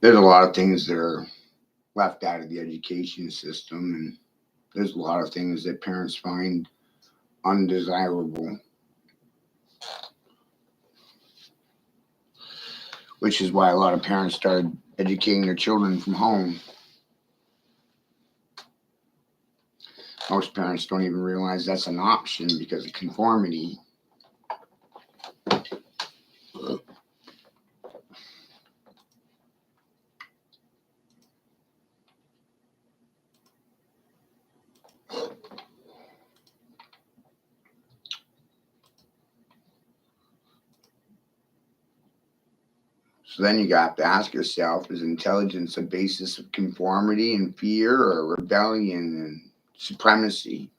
there's a lot of things that are left out of the education system, and there's a lot of things that parents find undesirable, which is why a lot of parents started educating their children from home. Most parents don't even realize that's an option because of conformity. So then you got to ask yourself, is intelligence a basis of conformity and fear, or rebellion and supremacy?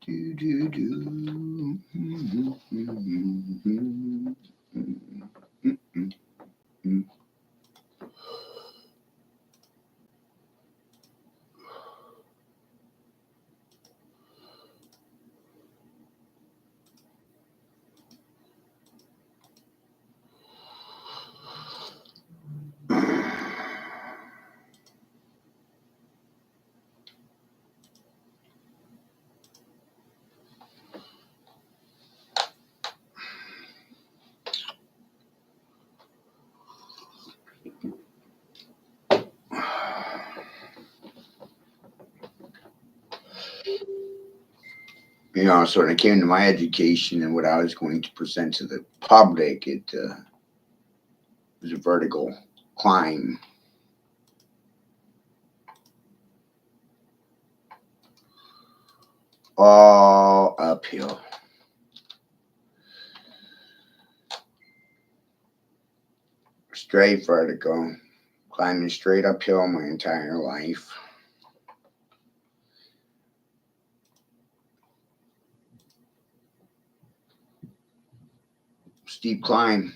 Do, do, do. So when it came to my education and what I was going to present to the public, it was a vertical climb. All uphill. Straight vertical. Climbing straight uphill my entire life. Steep climb.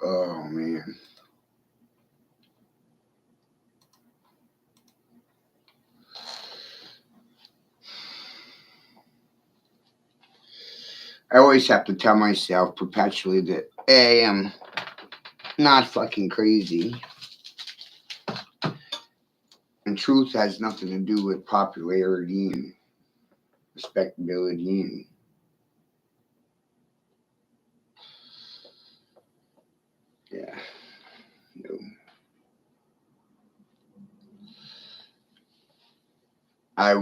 Oh man. I always have to tell myself perpetually that A, I'm not fucking crazy. And truth has nothing to do with popularity and respectability and yeah. No. I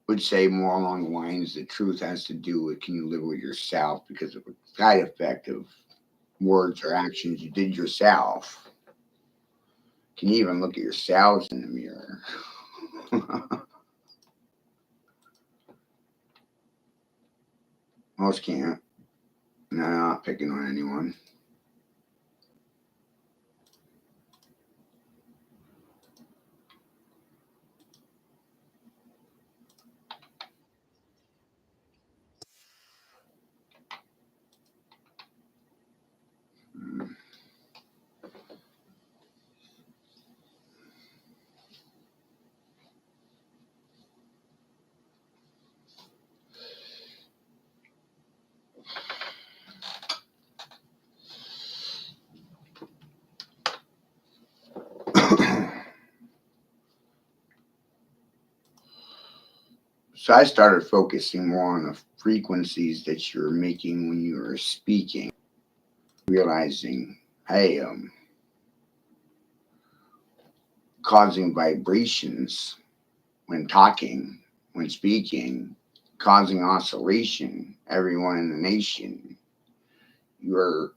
would say more along the lines that truth has to do with, can you live with yourself, because of a side effect of words or actions you did yourself. Can you even look at yourselves in the mirror? Most can't. No, I'm not picking on anyone. So I started focusing more on the frequencies that you're making when you are speaking, realizing, hey, causing vibrations when talking, when speaking, causing oscillation, everyone in the nation. Your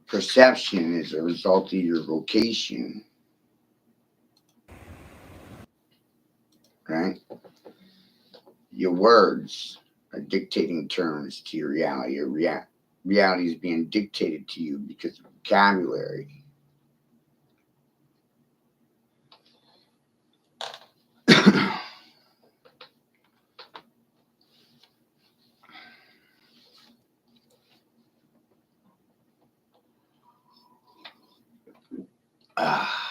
perception is a result of your vocation, right? Your words are dictating terms to your reality. Your reality is being dictated to you because of vocabulary. Ah.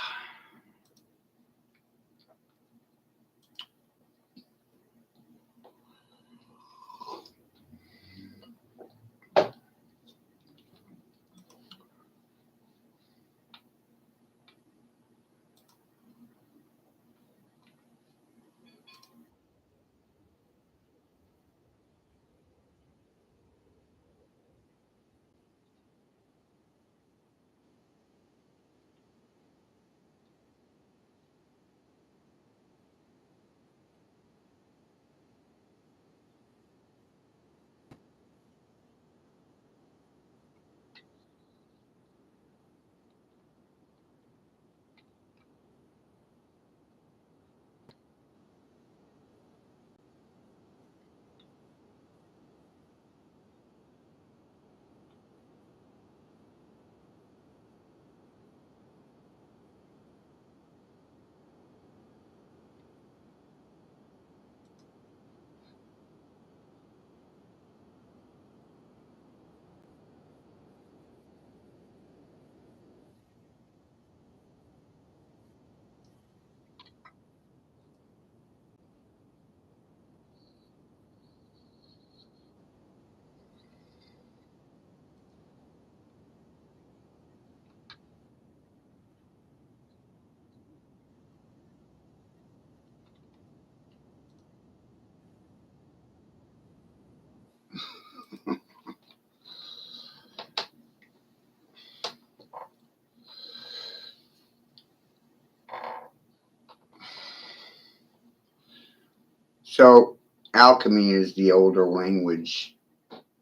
So, alchemy is the older language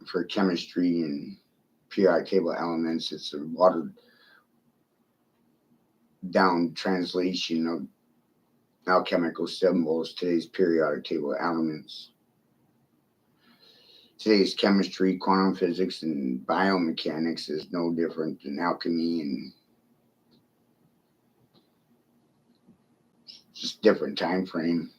for chemistry and periodic table elements. It's a watered down translation of alchemical symbols, today's periodic table elements. Today's chemistry, quantum physics, and biomechanics is no different than alchemy, and just different time frame.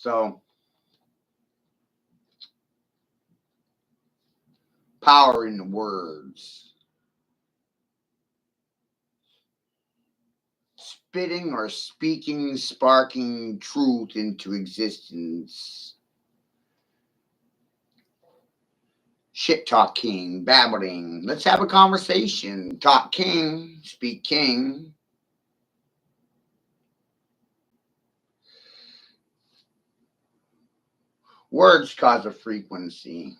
So, power in the words. Spitting or speaking, sparking truth into existence. Shit talking, babbling. Let's have a conversation. Talk king, speak king. Words cause a frequency.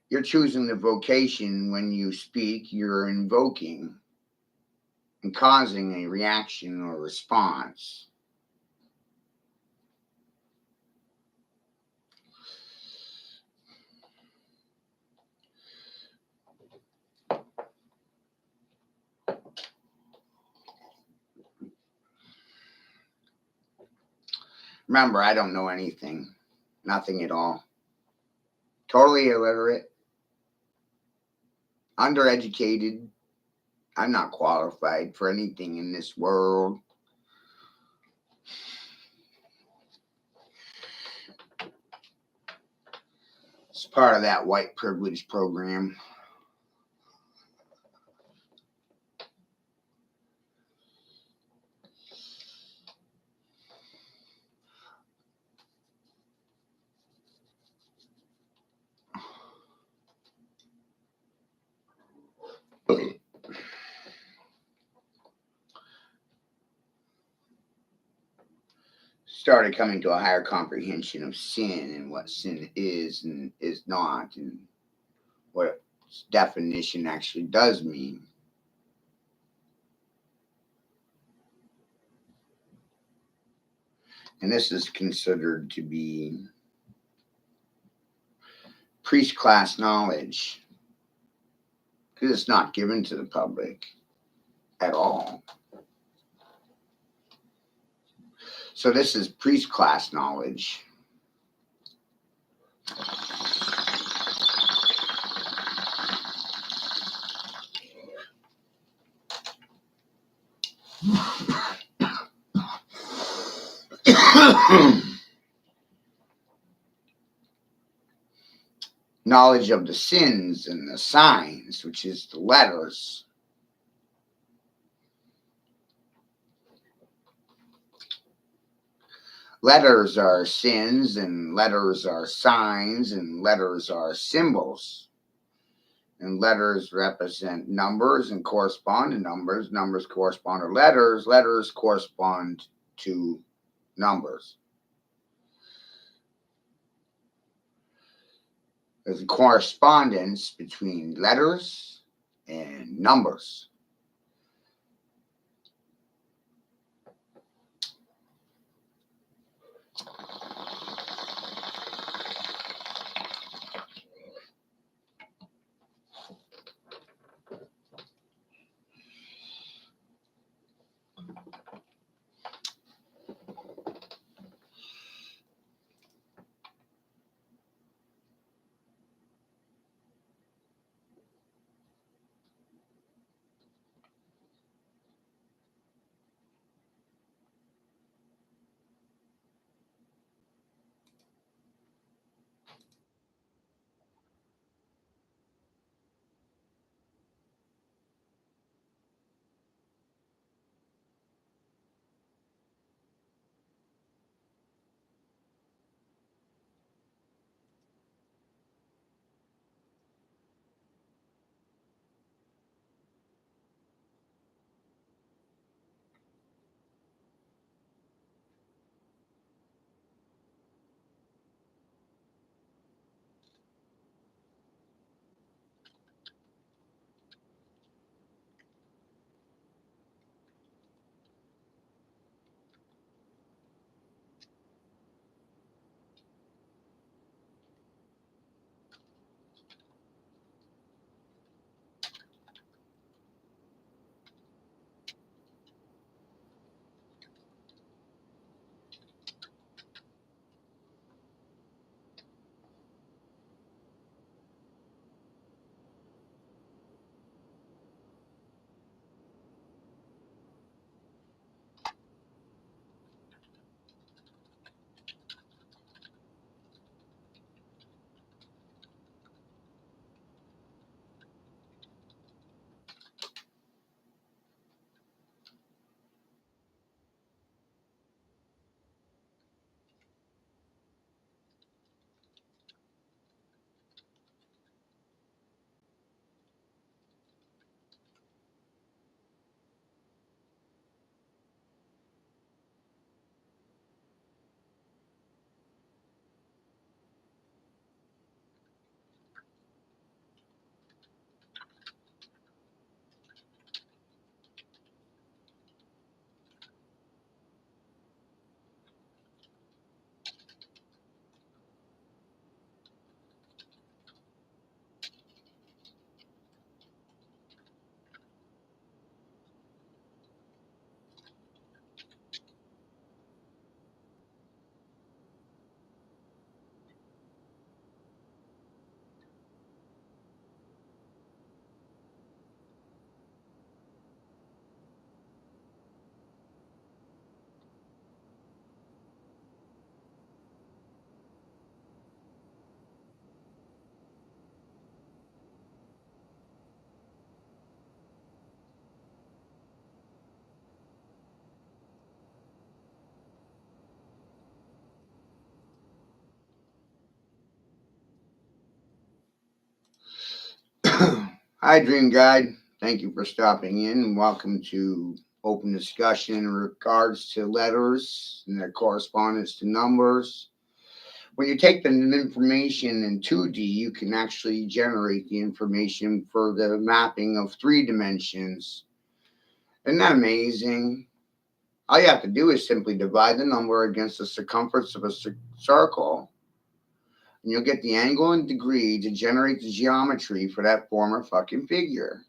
You're choosing the vocation when you speak, you're invoking and causing a reaction or response. Remember, I don't know anything. Nothing at all. Totally illiterate. Undereducated. I'm not qualified for anything in this world. It's part of that white privilege program. Started coming to a higher comprehension of sin and what sin is and is not, and what its definition actually does mean. And this is considered to be priest class knowledge because it's not given to the public at all. So this is priest class knowledge. Knowledge of the sins and the signs, which is the letters. Letters are sins, and letters are signs, and letters are symbols. And letters represent numbers and correspond to numbers. Numbers correspond to letters. Letters correspond to numbers. There's a correspondence between letters and numbers. Hi, Dream Guide. Thank you for stopping in, and welcome to open discussion in regards to letters and their correspondence to numbers. When you take the information in 2D, you can actually generate the information for the mapping of 3 dimensions. Isn't that amazing? All you have to do is simply divide the number against the circumference of a circle, and you'll get the angle and degree to generate the geometry for that former fucking figure.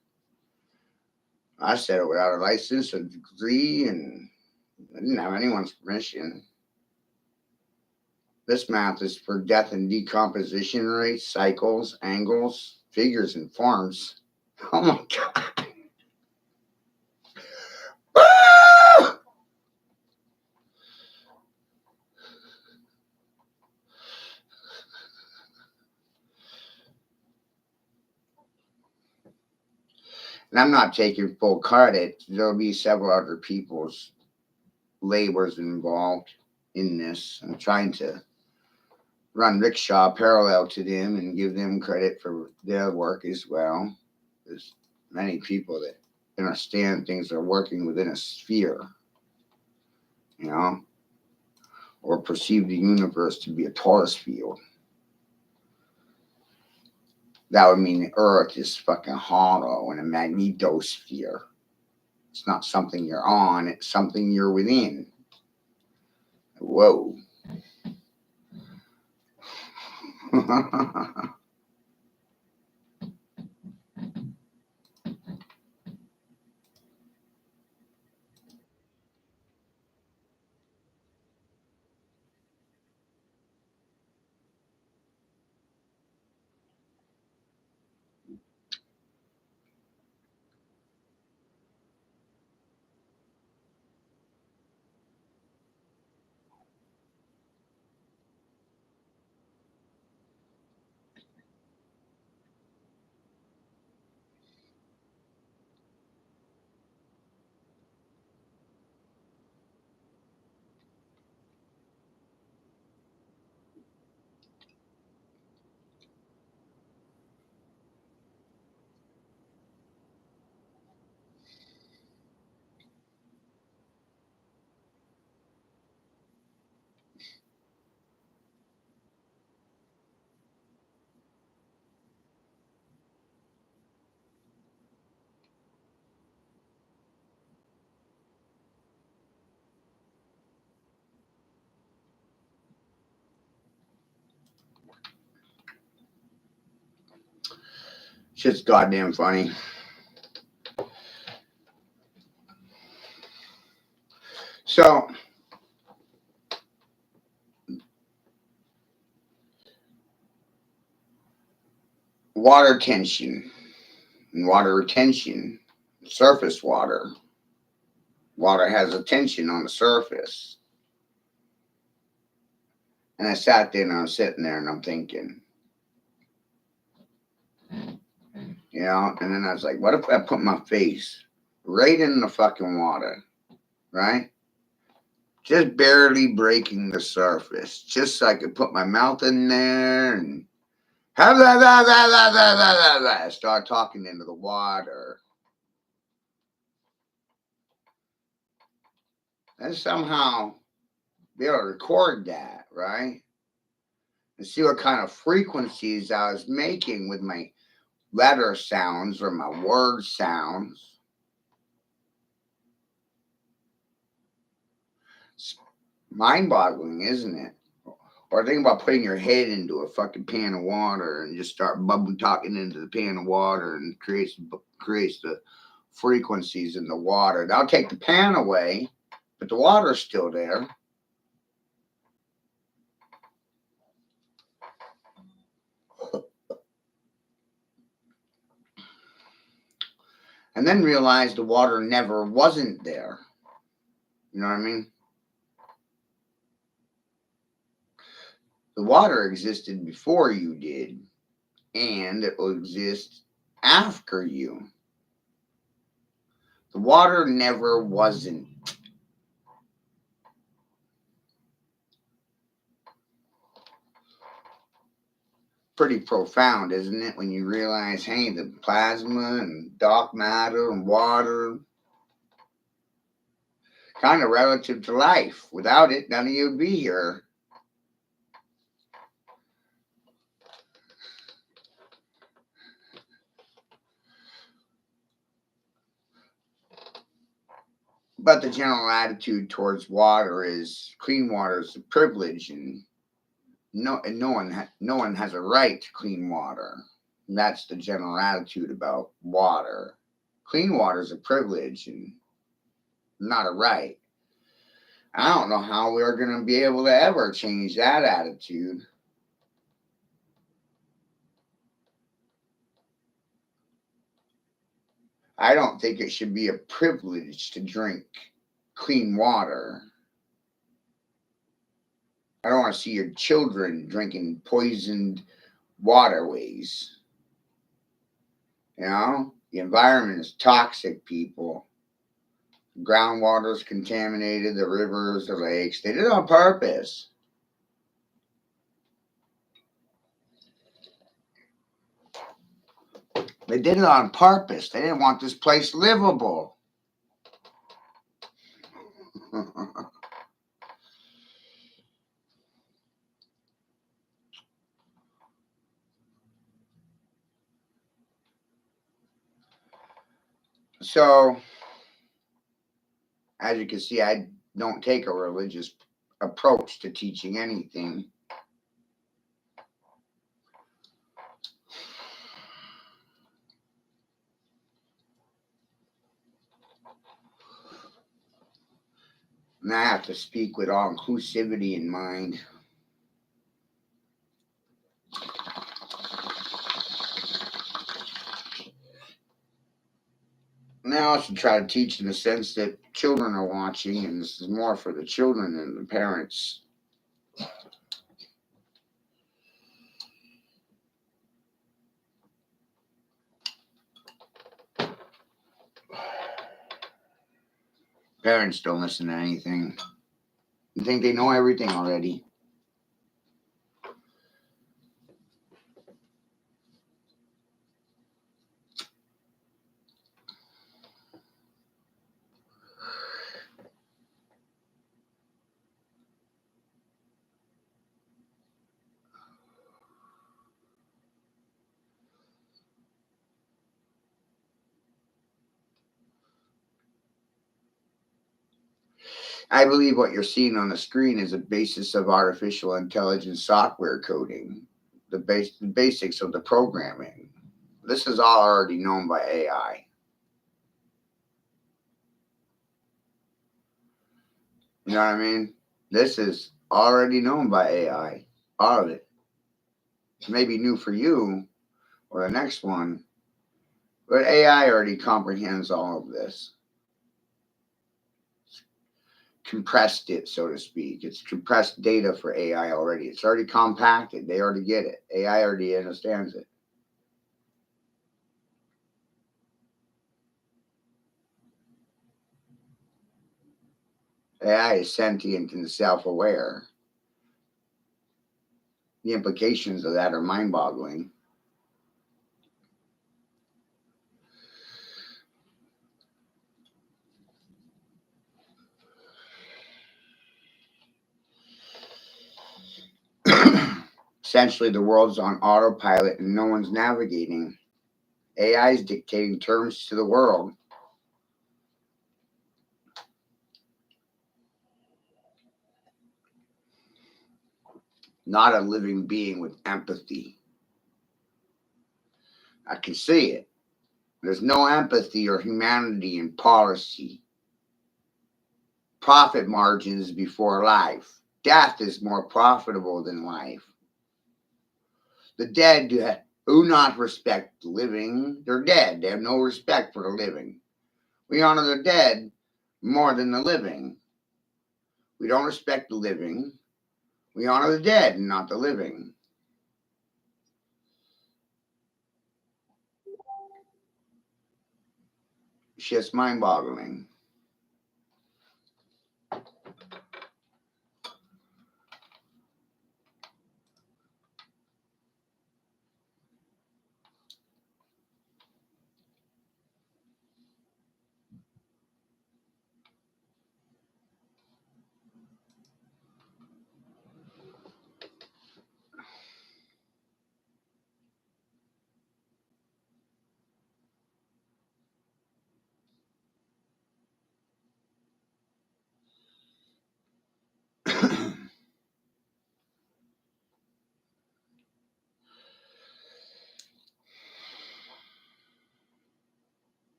I said it without a license, a degree, and I didn't have anyone's permission. This math is for death and decomposition rates, cycles, angles, figures, and forms. Oh my God. And I'm not taking full credit. There'll be several other people's labors involved in this. I'm trying to run rickshaw parallel to them and give them credit for their work as well. There's many people that understand things are working within a sphere, or perceive the universe to be a torus field. That would mean the earth is fucking hollow and a magnetosphere. It's not something you're on, it's something you're within. Whoa. Shit's goddamn funny. So, water tension and water retention, surface water. Water has a tension on the surface. And I sat there and I was sitting there and I'm thinking, and then I was like, what if I put my face right in the fucking water, right? Just barely breaking the surface, just so I could put my mouth in there and start talking into the water. And somehow be able to record that, right? And see what kind of frequencies I was making with my letter sounds or my word sounds. It's mind-boggling, isn't it? Or think about putting your head into a fucking pan of water and just start talking into the pan of water and creates the frequencies in the water. That'll take the pan away, but the water's still there. And then realize the water never wasn't there. You know what I mean? The water existed before you did, and it will exist after you. The water never wasn't. pretty profound, isn't it? When you realize, hey, the plasma and dark matter and water, kind of relative to life. Without it, none of you would be here. But the general attitude towards water is clean water is a privilege, and no one has a right to clean water. And that's the general attitude about water. Clean water is a privilege and not a right. I don't know how we're going to be able to ever change that attitude. I don't think it should be a privilege to drink clean water. I don't want to see your children drinking poisoned waterways. You know, the environment is toxic, people. Groundwater is contaminated, the rivers, the lakes. They did it on purpose. They did it on purpose. They didn't want this place livable. So, as you can see, I don't take a religious approach to teaching anything. And I have to speak with all inclusivity in mind. And I also try to teach in the sense that children are watching, and this is more for the children than the parents. Parents don't listen to anything. You think they know everything already. I believe what you're seeing on the screen is a basis of artificial intelligence software coding, the basics of the programming. This is all already known by AI. You know what I mean? This is already known by AI. All of it. It may be new for you or the next one, but AI already comprehends all of this. Compressed it, so to speak. It's compressed data for AI already. It's already compacted. They already get it. AI already understands it. AI is sentient and self-aware. The implications of that are mind-boggling. Essentially, the world's on autopilot and no one's navigating. AI is dictating terms to the world. Not a living being with empathy. I can see it. There's no empathy or humanity in policy. Profit margins before life. Death is more profitable than life. The dead do not respect the living. They're dead. They have no respect for the living. We honor the dead more than the living. We don't respect the living. We honor the dead and not the living. It's just mind-boggling.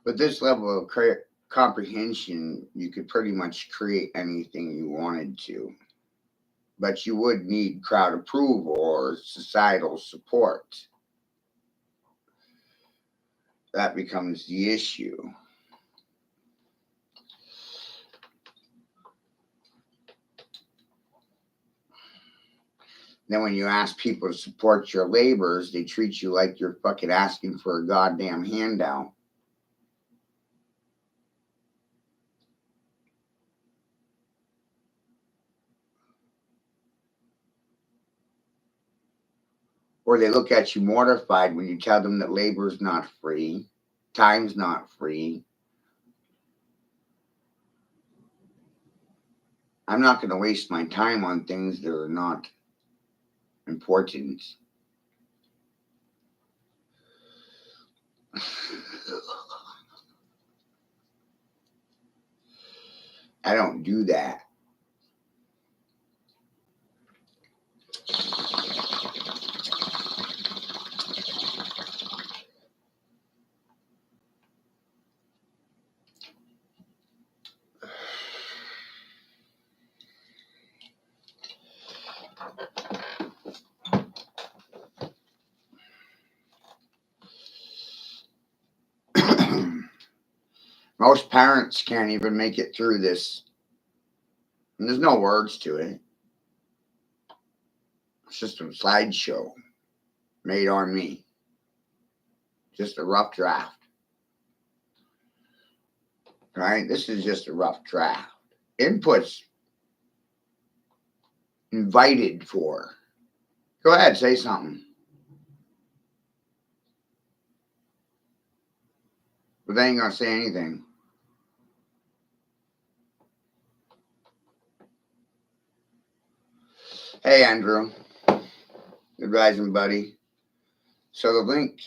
With this level of comprehension, you could pretty much create anything you wanted to. But you would need crowd approval or societal support. That becomes the issue. Then when you ask people to support your labors, they treat you like you're fucking asking for a goddamn handout. Or they look at you mortified when you tell them that labor's not free, time's not free. I'm not going to waste my time on things that are not important. I don't do that. Most parents can't even make it through this. And there's no words to it. It's just a slideshow made on me. Just a rough draft. Right? This is just a rough draft. Inputs invited for. Go ahead, say something. But they ain't going to say anything. Hey, Andrew. Good rising, buddy. So the link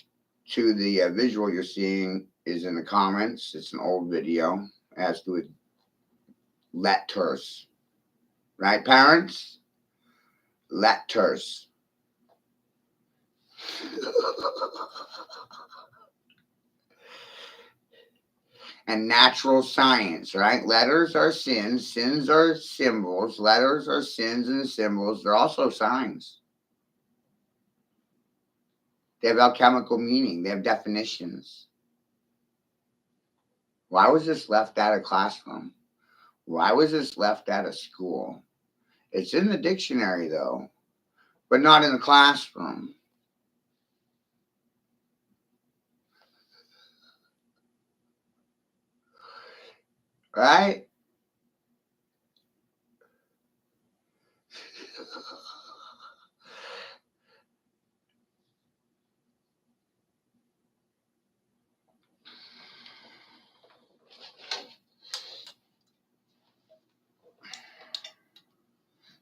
to the visual you're seeing is in the comments. It's an old video. It has to do with letters. Right, parents? Letters. And natural science, right? Letters are sins. Sins are symbols. Letters are sins and symbols. They're also signs. They have alchemical meaning. They have definitions. Why was this left out of classroom? Why was this left out of school? It's in the dictionary, though, but not in the classroom. Right?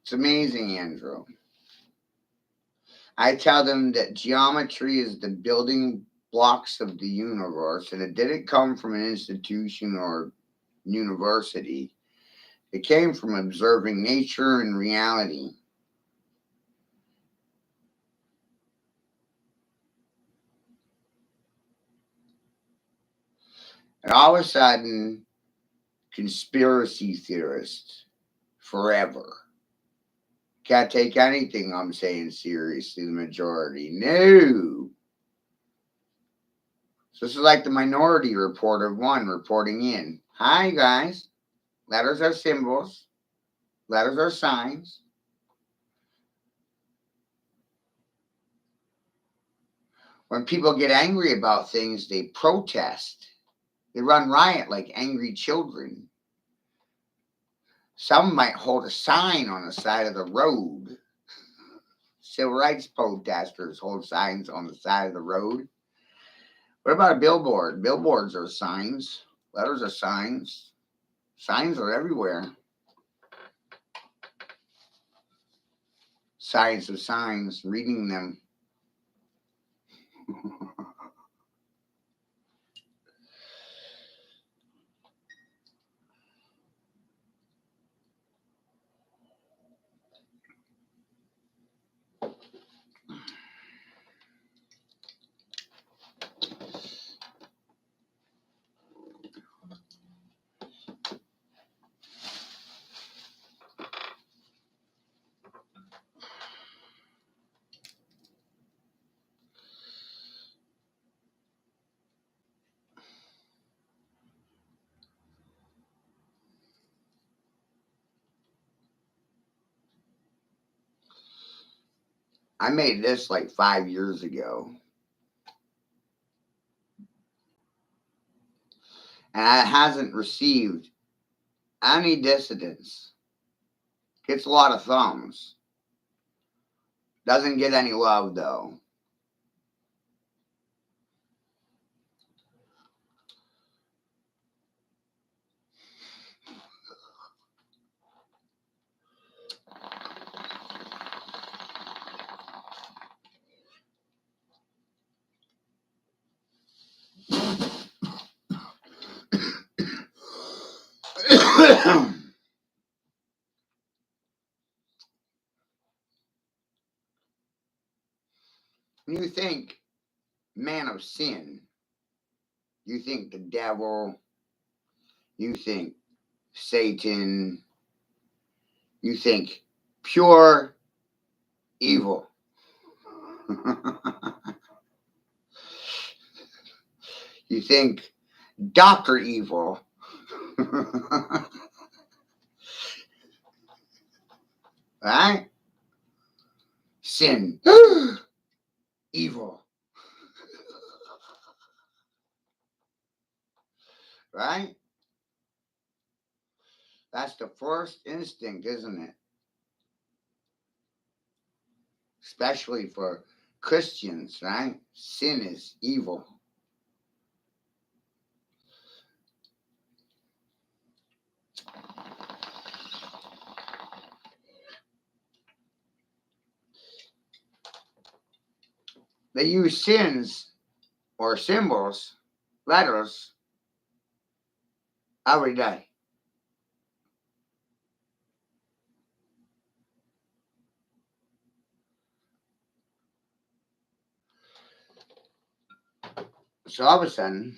It's amazing, Andrew. I tell them that geometry is the building blocks of the universe, and it didn't come from an institution or university. It came from observing nature and reality. And all of a sudden, conspiracy theorists forever. Can't take anything I'm saying seriously, the majority. No. So this is like the Minority Report of one reporting in. Hi, guys. Letters are symbols. Letters are signs. When people get angry about things, they protest. They run riot like angry children. Some might hold a sign on the side of the road. Civil rights protesters hold signs on the side of the road. What about a billboard? Billboards are signs. Letters are signs. Signs are everywhere. Signs of signs, reading them. I made this like 5 years ago. And it hasn't received any dissidence. Gets a lot of thumbs. Doesn't get any love, though. When you think man of sin, you think the devil, you think Satan, you think pure evil. You think Dr. Evil. Right? Sin. Evil. Right? That's the first instinct, isn't it? Especially for Christians, right? Sin is evil. They use sins or symbols, letters, every day. So all of a sudden,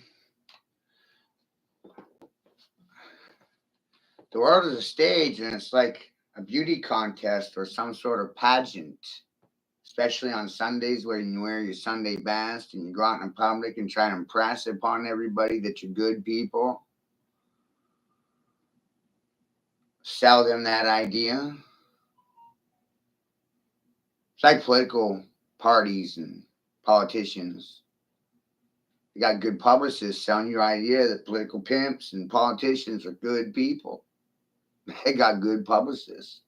the world is a stage and it's like a beauty contest or some sort of pageant, especially on Sundays where you wear your Sunday best and you go out in public and try to impress upon everybody that you're good people. Sell them that idea. It's like political parties and politicians. You got good publicists selling your idea that political pimps and politicians are good people. They got good publicists.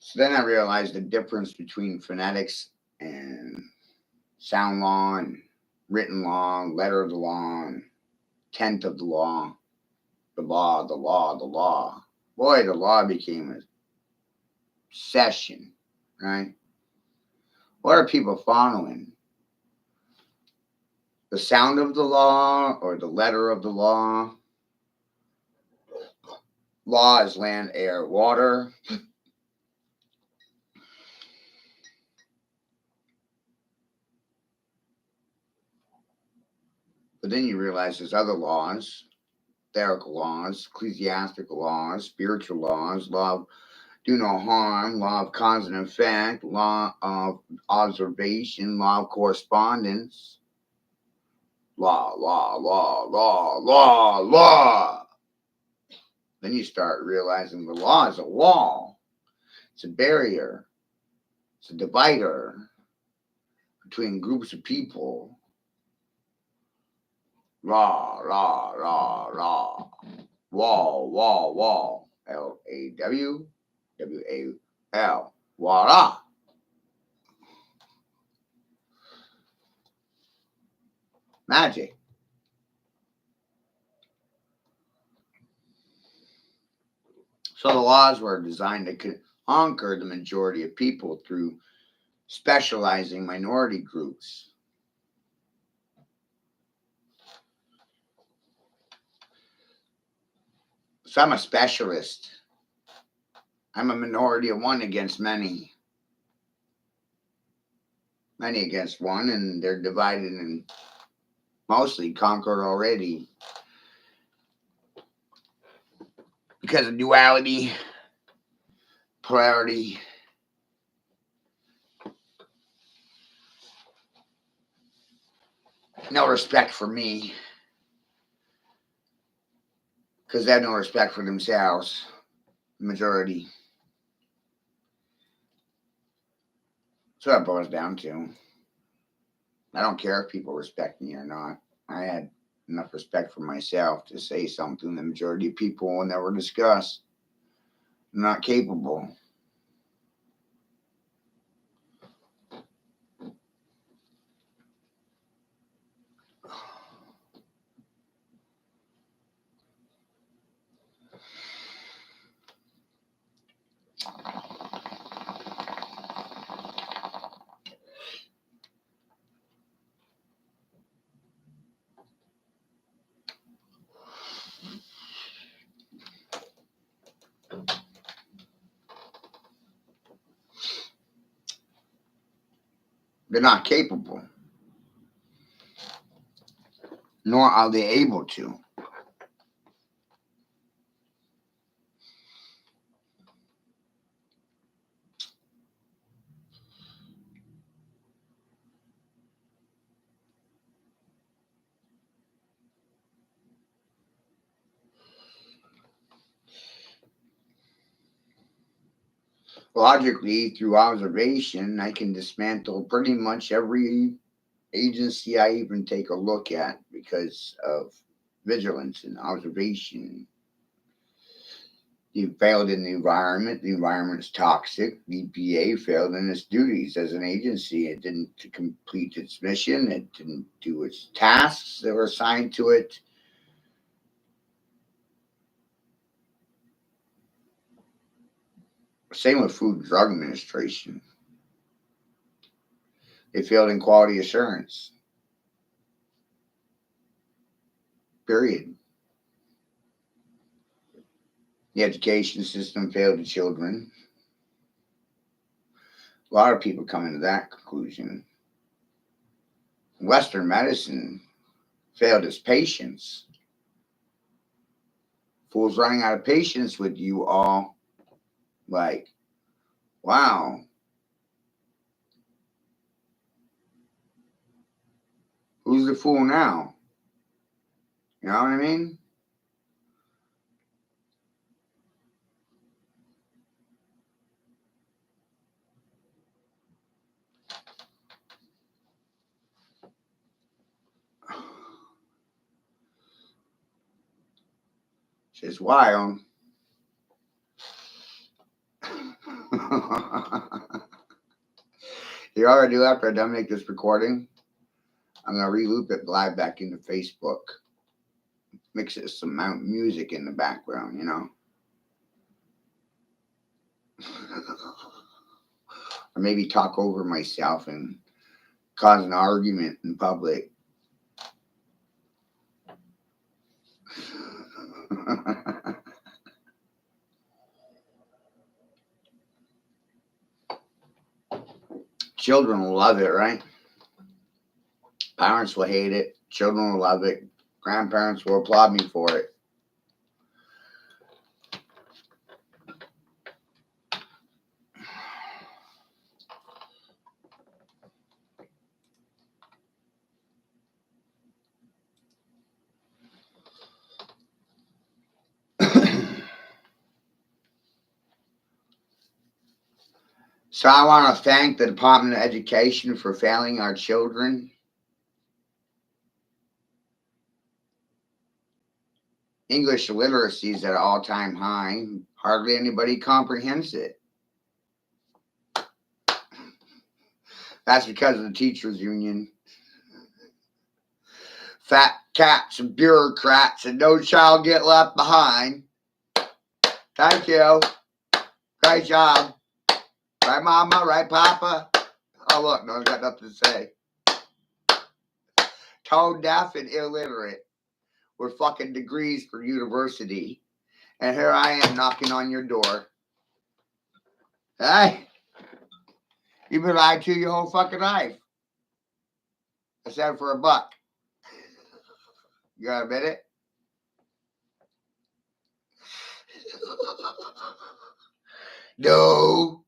So then I realized the difference between phonetics and sound law and written law, letter of the law, and tenth of the law, the law, the law, the law. Boy, the law became a obsession, right? What are people following? The sound of the law or the letter of the law? Law is land, air, water. But then you realize there's other laws, etherical laws, ecclesiastical laws, spiritual laws, law of do no harm, law of cause and effect, law of observation, law of correspondence. Law, law, law, law, law, law. Then you start realizing the law is a wall. It's a barrier. It's a divider between groups of people. Law, law, law, law. Wall, wall, wall. L-A-W, W-A-L. Voila. Magic. So the laws were designed to conquer the majority of people through specializing minority groups. So I'm a specialist. I'm a minority of one against many. Many against one, and they're divided and mostly conquered already. Because of duality, polarity, no respect for me. Because they have no respect for themselves. Majority. That's what it boils down to. I don't care if people respect me or not. I had enough respect for myself to say something the majority of people will never discuss. I'm not capable. They're not capable. Nor are they able to. Logically, through observation, I can dismantle pretty much every agency I even take a look at because of vigilance and observation. You failed in the environment. The environment is toxic. The EPA failed in its duties as an agency. It didn't complete its mission. It didn't do its tasks that were assigned to it. Same with Food and Drug Administration. They failed in quality assurance. Period. The education system failed the children. A lot of people come into that conclusion. Western medicine failed its patients. Fools running out of patience with you all. Like, wow. Who's the fool now? You know what I mean? It's just wild. You already do after I done make this recording. I'm gonna re-loop it live back into Facebook. Mix it with some music in the background, you know. Or maybe talk over myself and cause an argument in public. Children will love it, right? Parents will hate it. Children will love it. Grandparents will applaud me for it. So I want to thank the Department of Education for failing our children. English literacy is at an all-time high. Hardly anybody comprehends it. That's because of the teachers union. Fat cats and bureaucrats and no child get left behind. Thank you. Great job. Right, Mama? Right, Papa? Oh, look, no one's got nothing to say. Tone deaf and illiterate with fucking degrees for university. And here I am knocking on your door. Hey, you've been lied to your whole fucking life. I said for $1. You got a minute? No.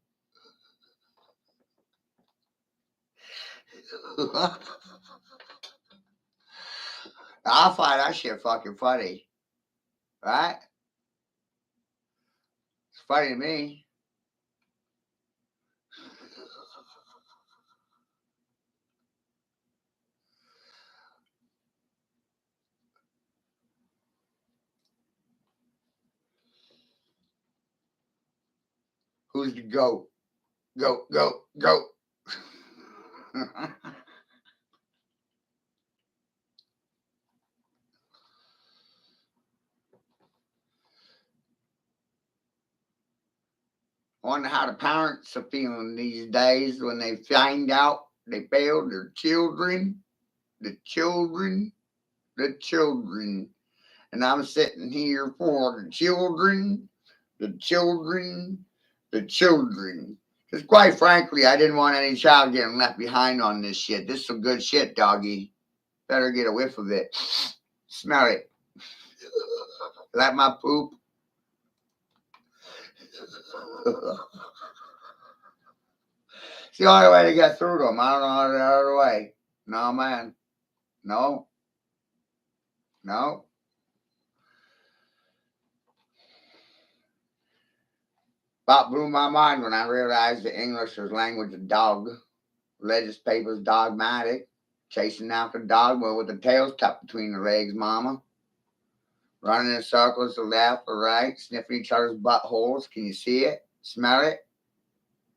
I find that shit fucking funny. Right? It's funny to me. Who's the goat? Goat, goat, goat. I wonder how the parents are feeling these days when they find out they failed their children, the children, the children. And I'm sitting here for the children, the children, the children. Because quite frankly, I didn't want any child getting left behind on this shit. This is some good shit, doggy. Better get a whiff of it. Smell it. Like my poop. It's the only way to get through to them. I don't know how the other way. No, man. No. No. About blew my mind when I realized the English was language of dog. Religious papers dogmatic. Chasing after dogma with the tails tucked between the legs, mama. Running in circles to left or right, sniffing each other's buttholes. Can you see it? Smell it?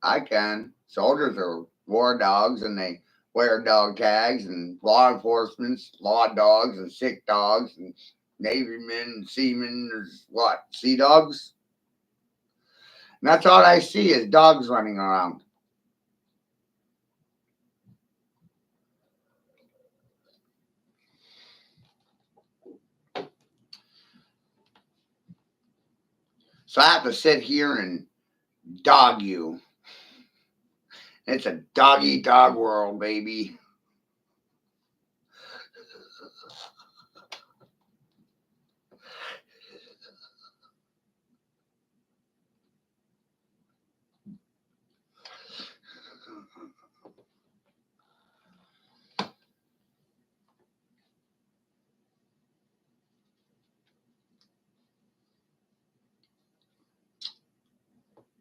I can. Soldiers are war dogs and they wear dog tags, and law enforcement's law dogs and sick dogs, and Navy men and seamen. There's what? Sea dogs? And that's all I see is dogs running around. So I have to sit here and dog you. It's a doggy dog world, baby.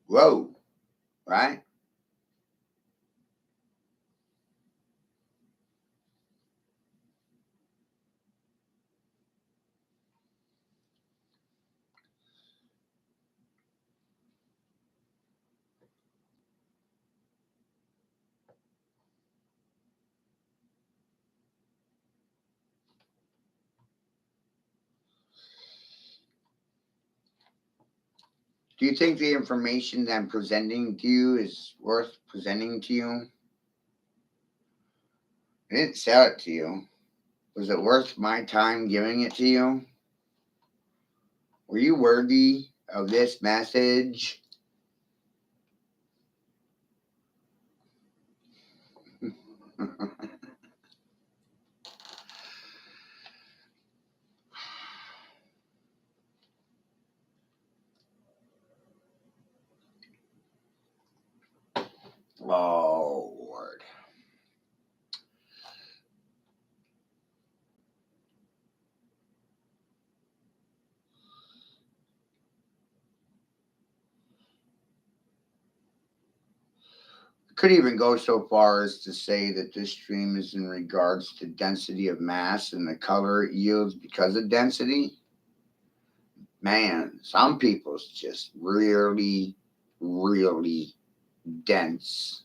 Whoa, right? Do you think the information that I'm presenting to you is worth presenting to you? I didn't sell it to you. Was it worth my time giving it to you? Were you worthy of this message? Oh, Lord. Could even go so far as to say that this stream is in regards to density of mass and the color it yields because of density. Man, some people's just really, really dense.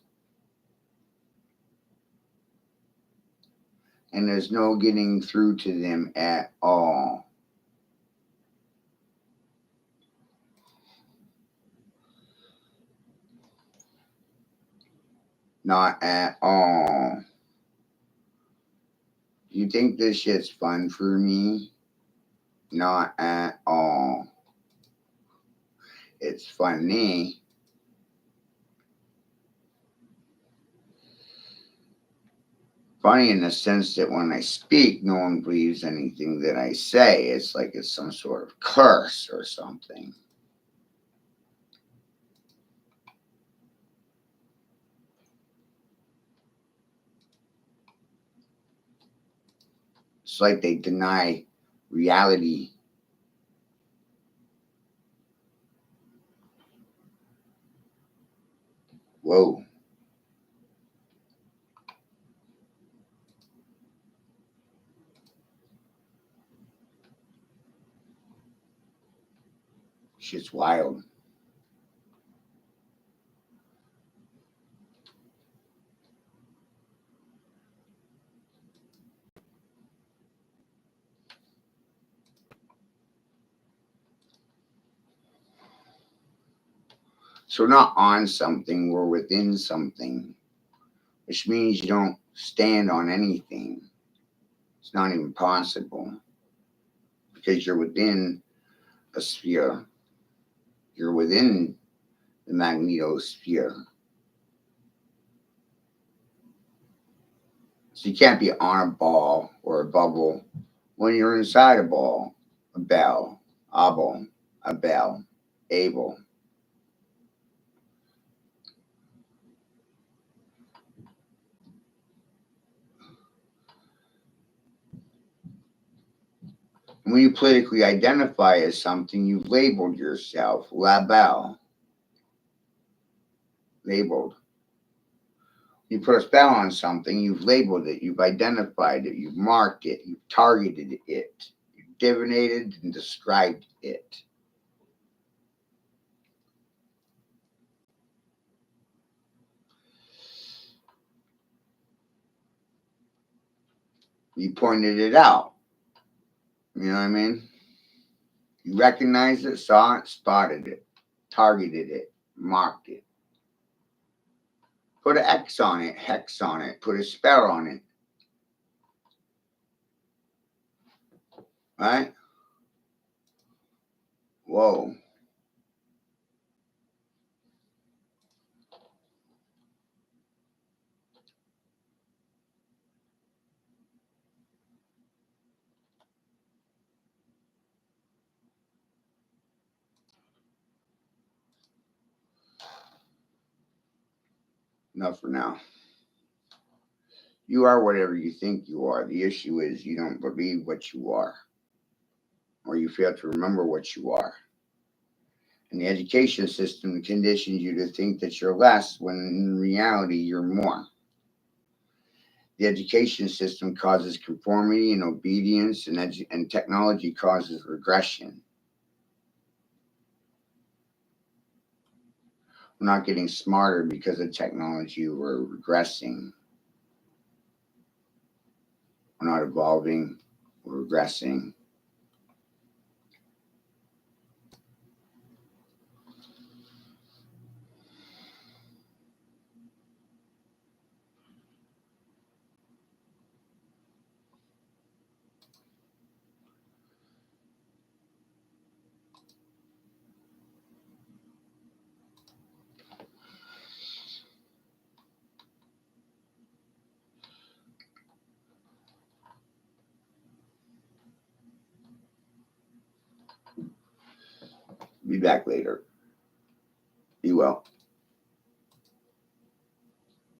And there's no getting through to them at all. Not at all. You think this shit's fun for me? Not at all. It's funny. Funny in the sense that when I speak, no one believes anything that I say. It's like it's some sort of curse or something. It's like they deny reality. Whoa. Shit's wild. So we're not on something, we're within something, which means you don't stand on anything. It's not even possible because you're within a sphere. You're within the magnetosphere. So you can't be on a ball or a bubble when you're inside a ball, a bell, obel, a bell, able. And when you politically identify as something, you've labeled yourself, label, labeled. You put a spell on something, you've labeled it, you've identified it, you've marked it, you've targeted it, you've divinated and described it. You pointed it out. You know what I mean? You recognized it, saw it, spotted it, targeted it, marked it. Put an X on it, hex on it, put a spell on it. Right? Whoa. Enough for now. You are whatever you think you are. The issue is you don't believe what you are, or you fail to remember what you are. And the education system conditions you to think that you're less when in reality you're more. The education system causes conformity and obedience, and technology causes regression. We're not getting smarter because of technology, we're regressing. We're not evolving, we're regressing. Be back later. Be well.